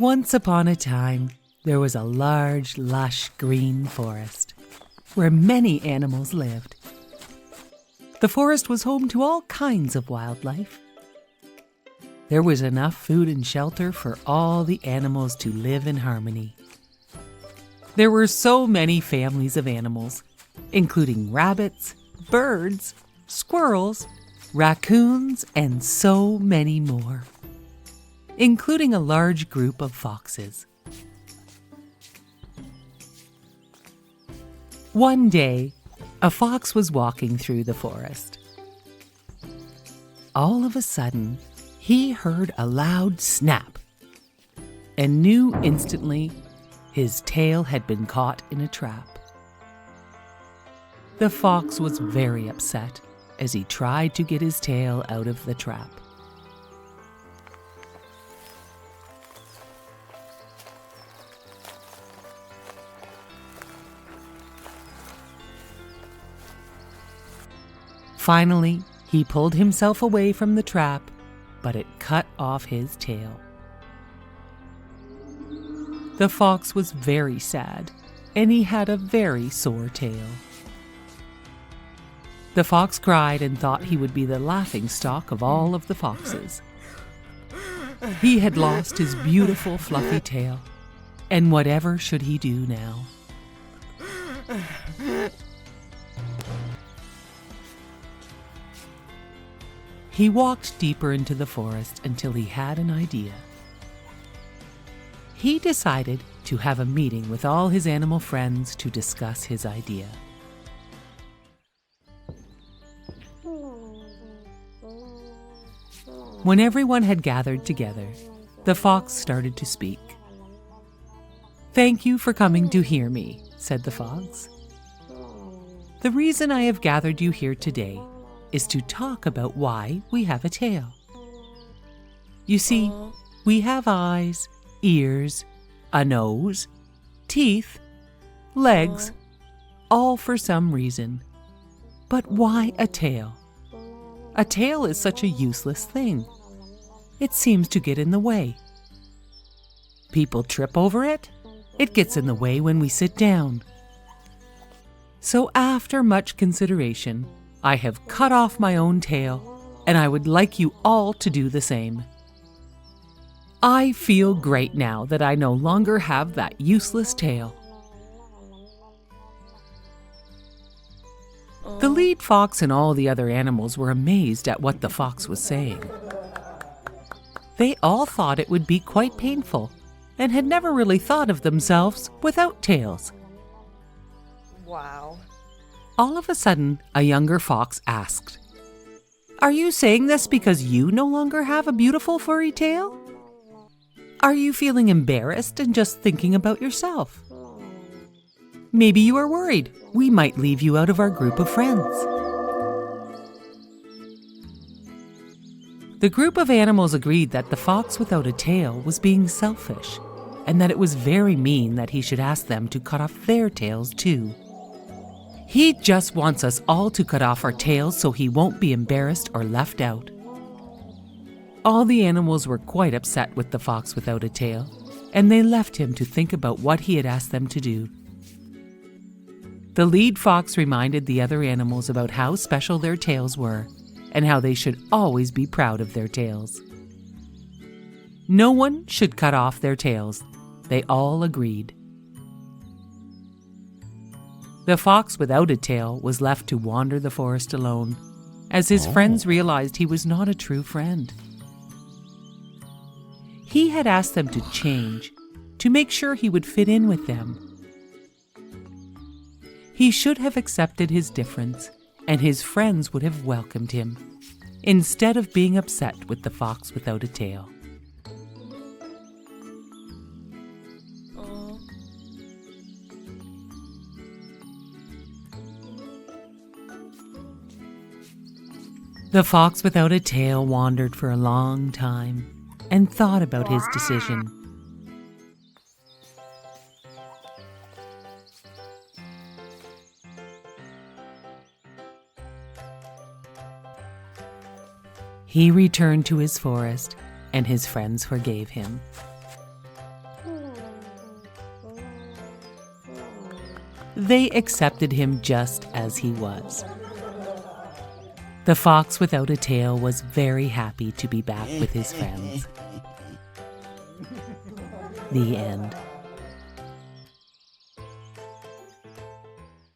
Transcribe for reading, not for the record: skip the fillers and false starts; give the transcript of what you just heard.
Once upon a time, there was a large, lush green forest where many animals lived. The forest was home to all kinds of wildlife. There was enough food and shelter for all the animals to live in harmony. There were so many families of animals, including rabbits, birds, squirrels, raccoons, and so many more, including a large group of foxes. One day, a fox was walking through the forest. All of a sudden, he heard a loud snap and knew instantly his tail had been caught in a trap. The fox was very upset as he tried to get his tail out of the trap. Finally, he pulled himself away from the trap, but it cut off his tail. The fox was very sad, and he had a very sore tail. The fox cried and thought he would be the laughingstock of all of the foxes. He had lost his beautiful fluffy tail, and whatever should he do now? He walked deeper into the forest until he had an idea. He decided to have a meeting with all his animal friends to discuss his idea. When everyone had gathered together, the fox started to speak. "Thank you for coming to hear me," said the fox. "The reason I have gathered you here today is to talk about why we have a tail. You see, we have eyes, ears, a nose, teeth, legs, all for some reason. But why a tail? A tail is such a useless thing. It seems to get in the way. People trip over it. It gets in the way when we sit down. So after much consideration, I have cut off my own tail, and I would like you all to do the same. I feel great now that I no longer have that useless tail." The lead fox and all the other animals were amazed at what the fox was saying. They all thought it would be quite painful and had never really thought of themselves without tails. Wow. All of a sudden, a younger fox asked, "Are you saying this because you no longer have a beautiful furry tail? Are you feeling embarrassed and just thinking about yourself? Maybe you are worried we might leave you out of our group of friends." The group of animals agreed that the fox without a tail was being selfish, and that it was very mean that he should ask them to cut off their tails too. He just wants us all to cut off our tails so he won't be embarrassed or left out. All the animals were quite upset with the fox without a tail, and they left him to think about what he had asked them to do. The lead fox reminded the other animals about how special their tails were and how they should always be proud of their tails. No one should cut off their tails. They all agreed. The fox without a tail was left to wander the forest alone, as his friends realized he was not a true friend. He had asked them to change, to make sure he would fit in with them. He should have accepted his difference, and his friends would have welcomed him, instead of being upset with the fox without a tail. The fox without a tail wandered for a long time and thought about his decision. He returned to his forest, and his friends forgave him. they accepted him just as he was. The fox without a tail was very happy to be back with his friends. The end.